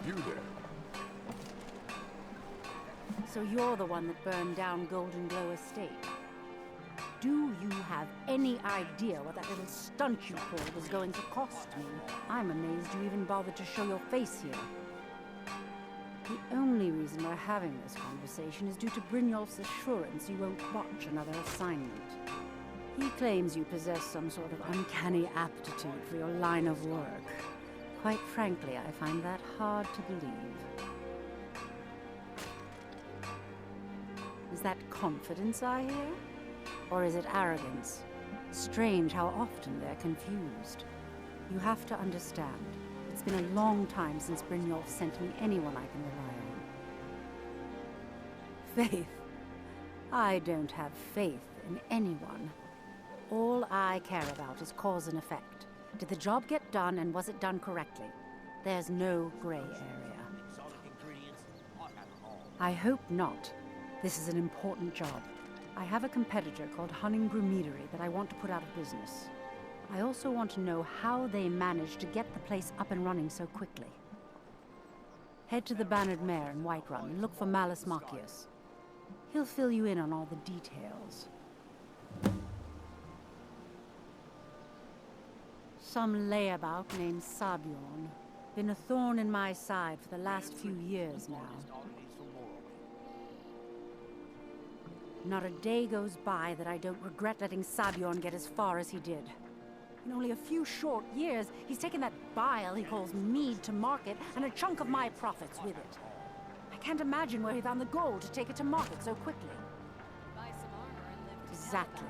You there? So you're the one that burned down Golden Glow Estate. Do you have any idea what that little stunt you pulled was going to cost me? I'm amazed you even bothered to show your face here. The only reason we're having this conversation is due to Brynjolf's assurance you won't botch another assignment. He claims you possess some sort of uncanny aptitude for your line of work. Quite frankly, I find that hard to believe. Is that confidence I hear? Or is it arrogance? Strange how often they're confused. You have to understand, it's been a long time since Brynjolf sent me anyone I can rely on. Faith? I don't have faith in anyone. All I care about is cause and effect. Did the job get done, and was it done correctly? There's no gray area. I hope not. This is an important job. I have a competitor called Honningbrew Meadery that I want to put out of business. I also want to know how they managed to get the place up and running so quickly. Head to the Bannered Mare in Whiterun and look for Malus Machius. He'll fill you in on all the details. Some layabout named Sabjorn. Been a thorn in my side for the last few years now. Not a day goes by that I don't regret letting Sabjorn get as far as he did. In only a few short years, he's taken that bile he calls mead to market, and a chunk of my profits with it. I can't imagine where he found the gold to take it to market so quickly. Exactly.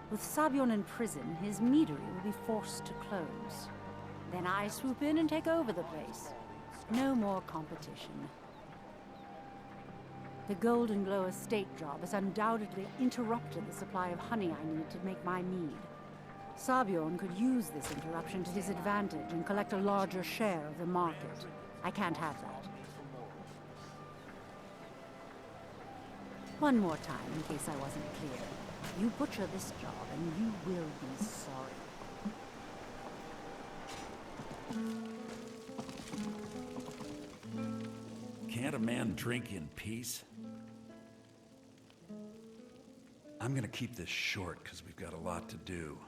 With Sabjorn in prison, his meadery will be forced to close. Then I swoop in and take over the place. No more competition. The Golden Glow Estate job has undoubtedly interrupted the supply of honey I need to make my mead. Sabjorn could use this interruption to his advantage and collect a larger share of the market. I can't have that. One more time, in case I wasn't clear. You butcher this job, and you will be sorry. Can't a man drink in peace? I'm gonna keep this short, because we've got a lot to do.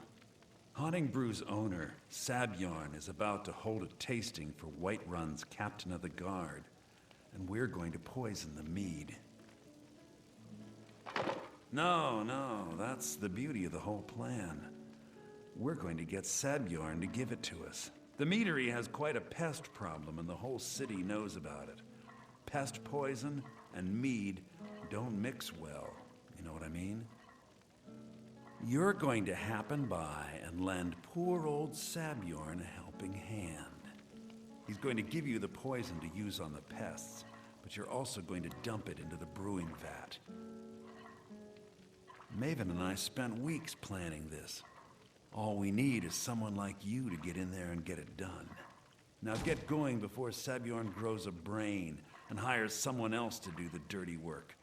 Honningbrew's owner, Sabjorn, is about to hold a tasting for Whiterun's Captain of the Guard, and we're going to poison the mead. No, that's the beauty of the whole plan. We're going to get Sabjorn to give it to us. The meadery has quite a pest problem, and the whole city knows about it. Pest poison and mead don't mix well, you know what I mean? You're going to happen by and lend poor old Sabjorn a helping hand. He's going to give you the poison to use on the pests, but you're also going to dump it into the brewing vat. Maven and I spent weeks planning this. All we need is someone like you to get in there and get it done. Now get going before Sabjorn grows a brain and hires someone else to do the dirty work.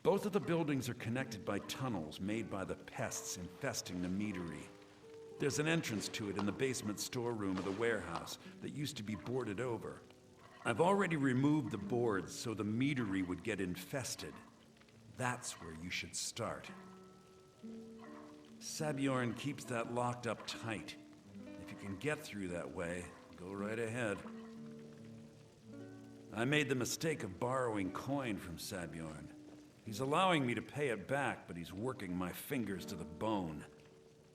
Both of the buildings are connected by tunnels made by the pests infesting the meadery. There's an entrance to it in the basement storeroom of the warehouse that used to be boarded over. I've already removed the boards so the meadery would get infested. That's where you should start. Sabjorn keeps that locked up tight. If you can get through that way, go right ahead. I made the mistake of borrowing coin from Sabjorn. He's allowing me to pay it back, but he's working my fingers to the bone.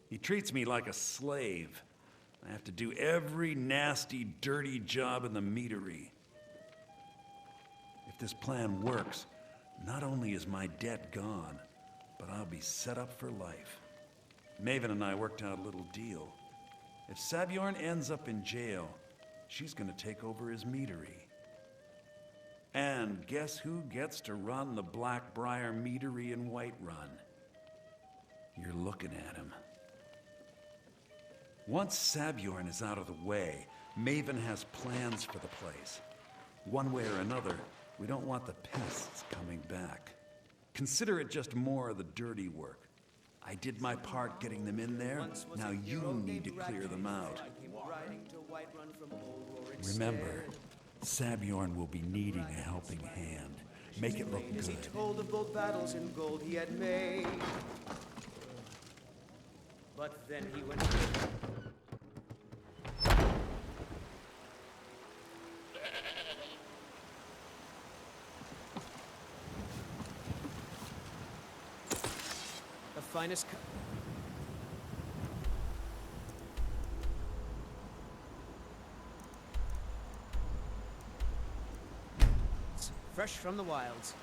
He treats me like a slave. I have to do every nasty, dirty job in the meadery. If this plan works, not only is my debt gone, but I'll be set up for life. Maven and I worked out a little deal. If Sabjorn ends up in jail, she's gonna take over his meadery. And guess who gets to run the Black-Briar Meadery in Whiterun? You're looking at him. Once Sabjorn is out of the way, Maven has plans for the place. One way or another, we don't want the pests coming back. Consider it just more of the dirty work. I I did my part getting them in there. Now you need to clear them out. Remember, Sabjorn will be needing a helping hand. Make it look good. As he told of bold battles in gold he had made. But then he went. The finest. Fresh from the wilds.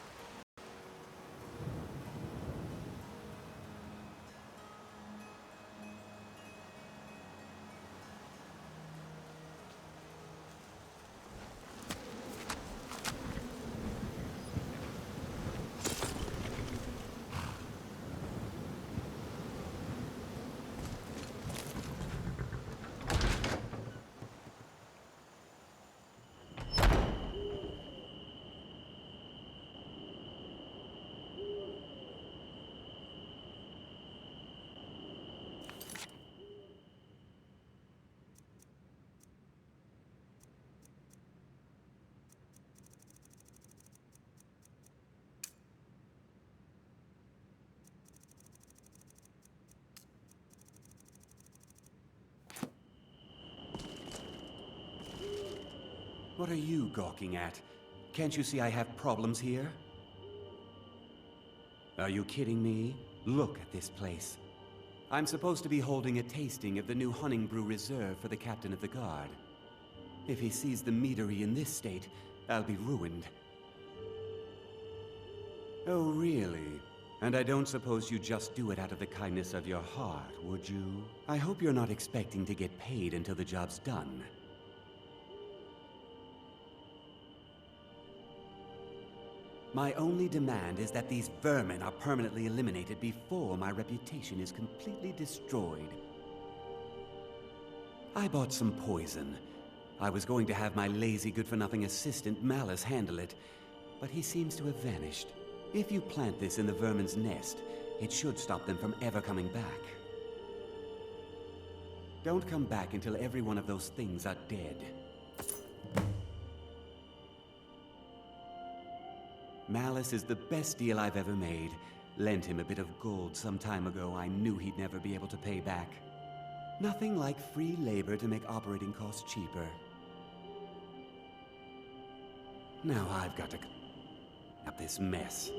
What are you gawking at? Can't you see I have problems here? Are you kidding me? Look at this place. I'm supposed to be holding a tasting of the new Honningbrew Reserve for the captain of the guard. If he sees the meadery in this state, I'll be ruined. Oh, really? And I don't suppose you just do it out of the kindness of your heart, would you? I hope you're not expecting to get paid until the job's done. My only demand is that these vermin are permanently eliminated before my reputation is completely destroyed. I bought some poison. I was going to have my lazy, good-for-nothing assistant Malice handle it, but he seems to have vanished. If you plant this in the vermin's nest, it should stop them from ever coming back. Don't come back until every one of those things are dead. Malice is the best deal I've ever made. Lent him a bit of gold some time ago I knew he'd never be able to pay back. Nothing like free labor to make operating costs cheaper. Now I've got to clean up this mess.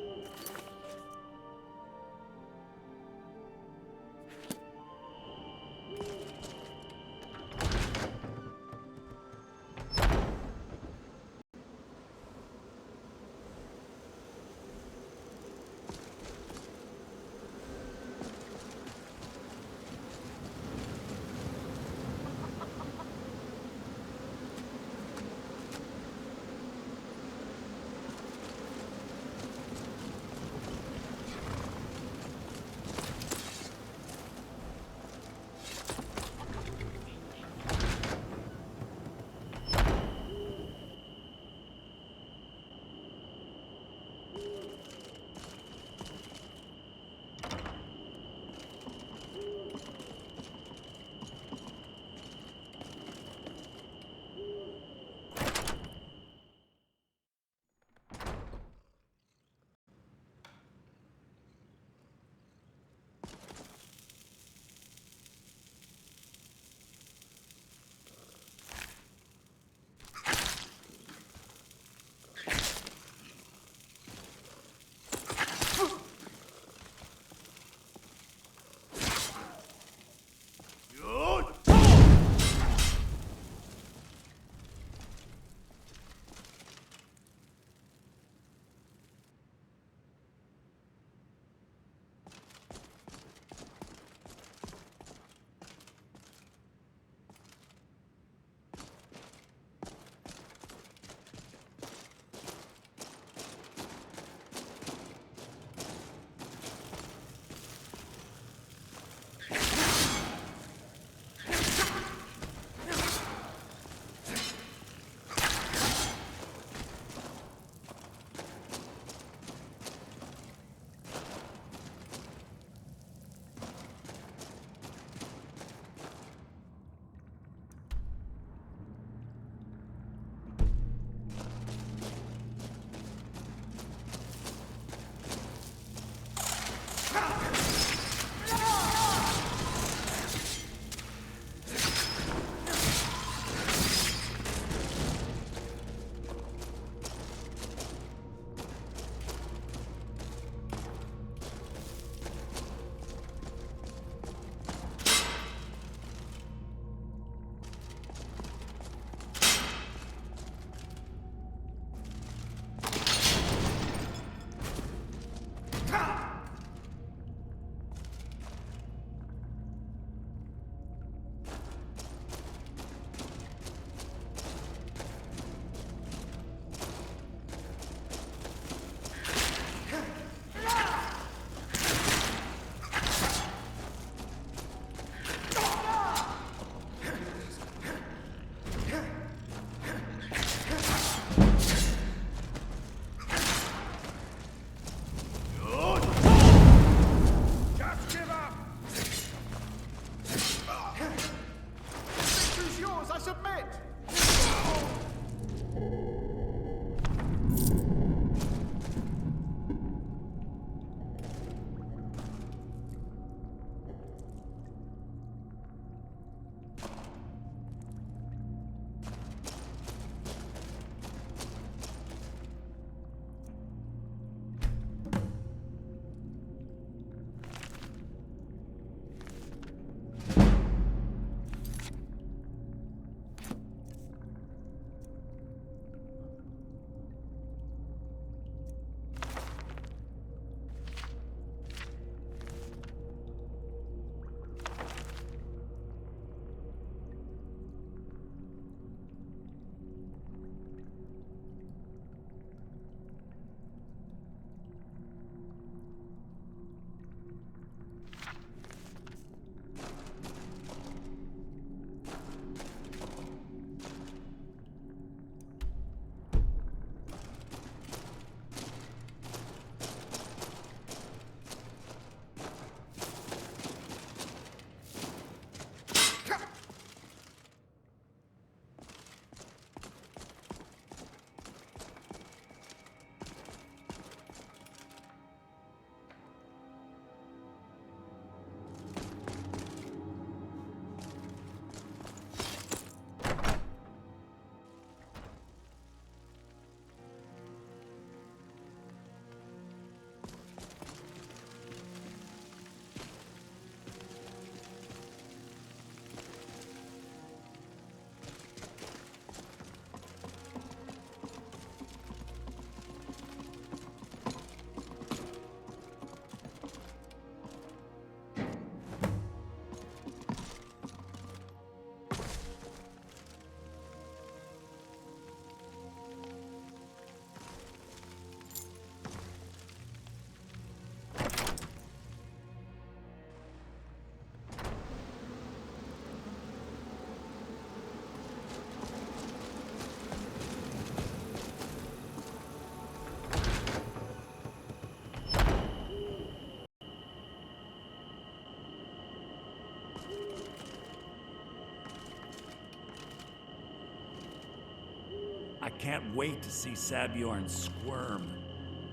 Can't wait to see Sabjorn squirm.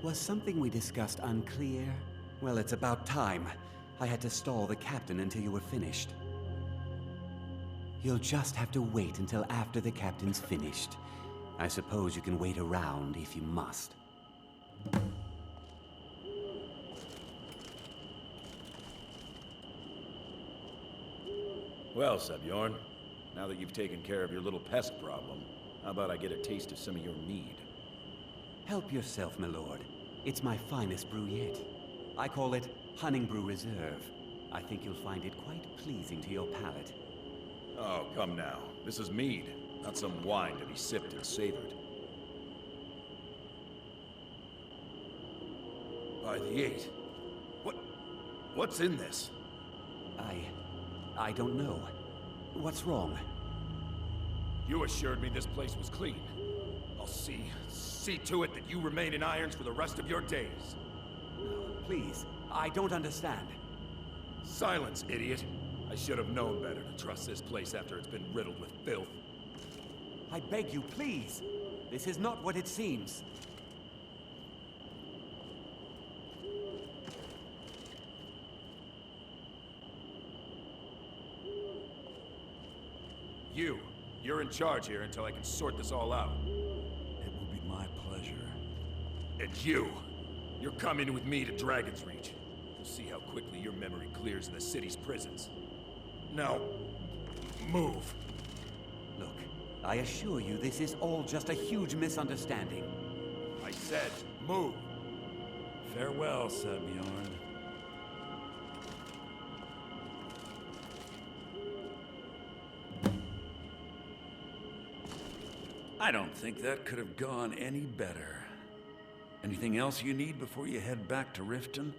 Was something we discussed unclear? Well, it's about time. I had to stall the captain until you were finished. You'll just have to wait until after the captain's finished. I suppose you can wait around if you must. Well, Sabjorn, now that you've taken care of your little pest problem, how about I get a taste of some of your mead? Help yourself, my lord. It's my finest brew yet. I call it Honningbrew Reserve. I think you'll find it quite pleasing to your palate. Oh, come now. This is mead, not some wine to be sipped and savored. By the 8. What's in this? I don't know. What's wrong? You assured me this place was clean. I'll see to it that you remain in irons for the rest of your days. No, please. I don't understand. Silence, idiot. I should have known better to trust this place after it's been riddled with filth. I beg you, please. This is not what it seems. You're in charge here until I can sort this all out. It will be my pleasure. And you're coming with me to Dragon's Reach. We'll see how quickly your memory clears in the city's prisons. Now, move. Look, I assure you this is all just a huge misunderstanding. I said, move. Farewell, Sabjorn. I don't think that could have gone any better. Anything else you need before you head back to Riften?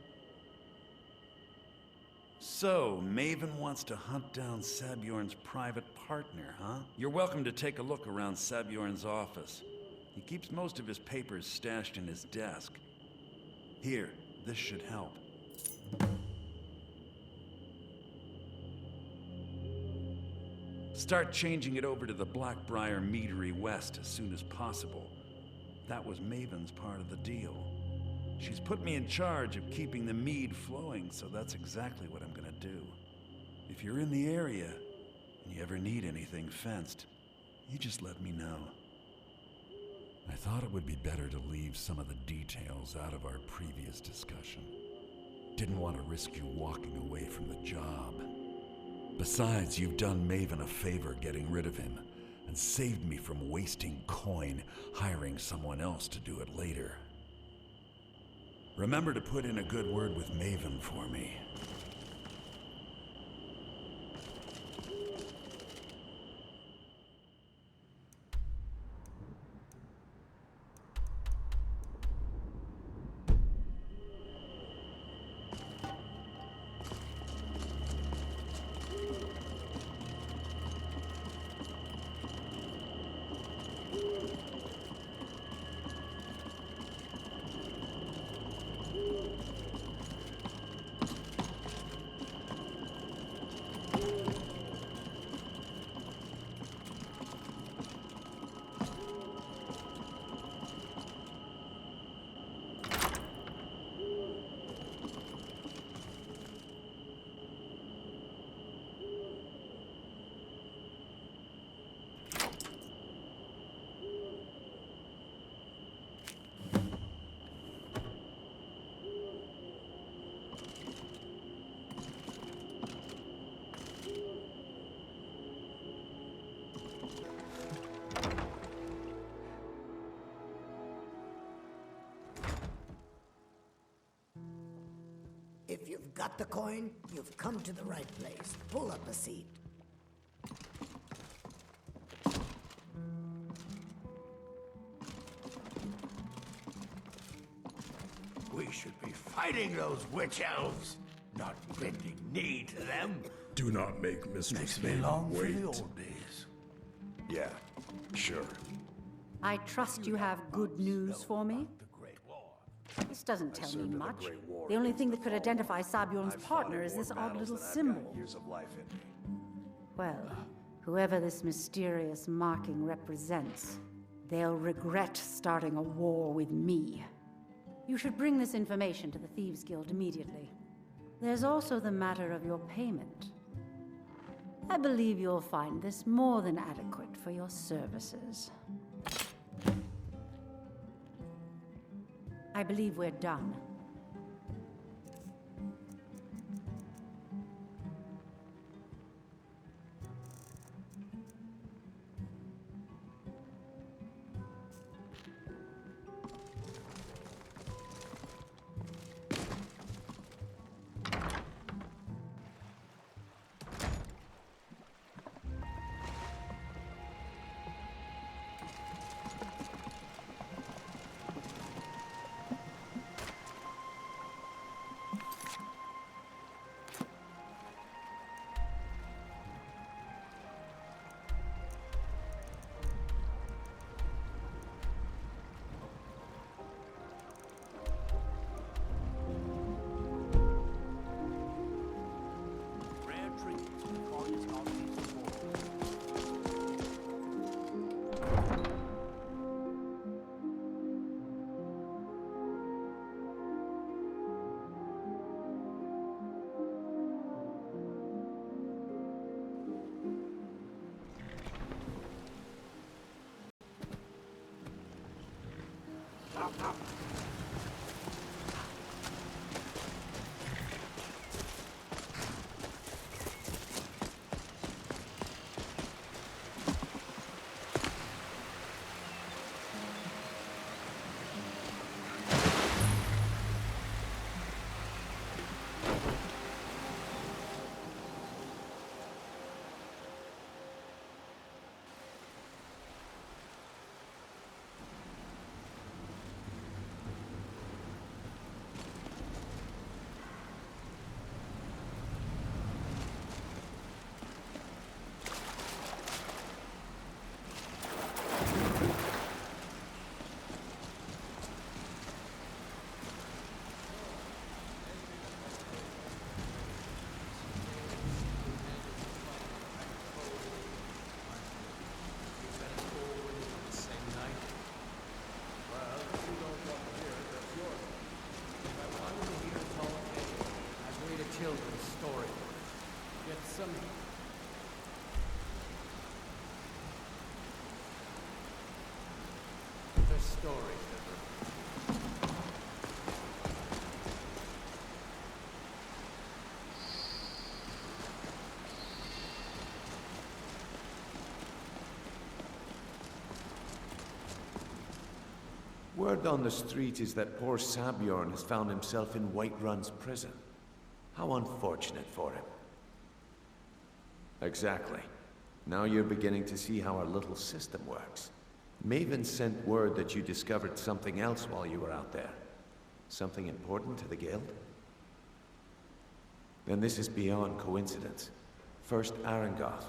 So, Maven wants to hunt down Sabjorn's private partner, huh? You're welcome to take a look around Sabjorn's office. He keeps most of his papers stashed in his desk. Here, this should help. Start changing it over to the Black-Briar Meadery West as soon as possible. That was Maven's part of the deal. She's put me in charge of keeping the mead flowing, so that's exactly what I'm gonna do. If you're in the area, and you ever need anything fenced, you just let me know. I thought it would be better to leave some of the details out of our previous discussion. Didn't want to risk you walking away from the job. Besides, you've done Maven a favor getting rid of him, and saved me from wasting coin hiring someone else to do it later. Remember to put in a good word with Maven for me. If you've got the coin, you've come to the right place. Pull up a seat. We should be fighting those witch elves, not bending knee to them. Do not make Mistress Makes me Maven long for wait. the old days. Yeah, sure. I trust you have good news for me. The Great War. This doesn't tell me served in the much. Great War The only against thing the that could Fall. identify Sabjorn's I've fought partner in is more this odd battles little than I've got symbol. years of life in me. Well, whoever this mysterious marking represents, They'll regret starting a war with me. You should bring this information to the Thieves Guild immediately. There's also the matter of your payment. I believe you'll find this more than adequate for your services. I believe we're done. Children's story. Get some... The story. Word on the street is that poor Sabjorn has found himself in Whiterun's prison. How unfortunate for him. Exactly. Now you're beginning to see how our little system works. Maven sent word that you discovered something else while you were out there. Something important to the guild? Then this is beyond coincidence. First Arangoth,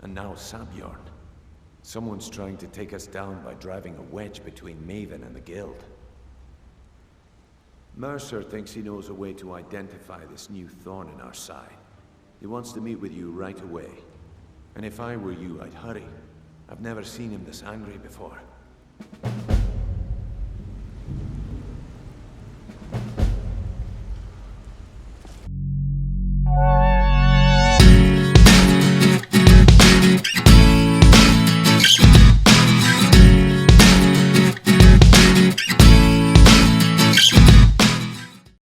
and now Sabjorn. Someone's trying to take us down by driving a wedge between Maven and the guild. Mercer thinks he knows a way to identify this new thorn in our side. He wants to meet with you right away. And if I were you, I'd hurry. I've never seen him this angry before.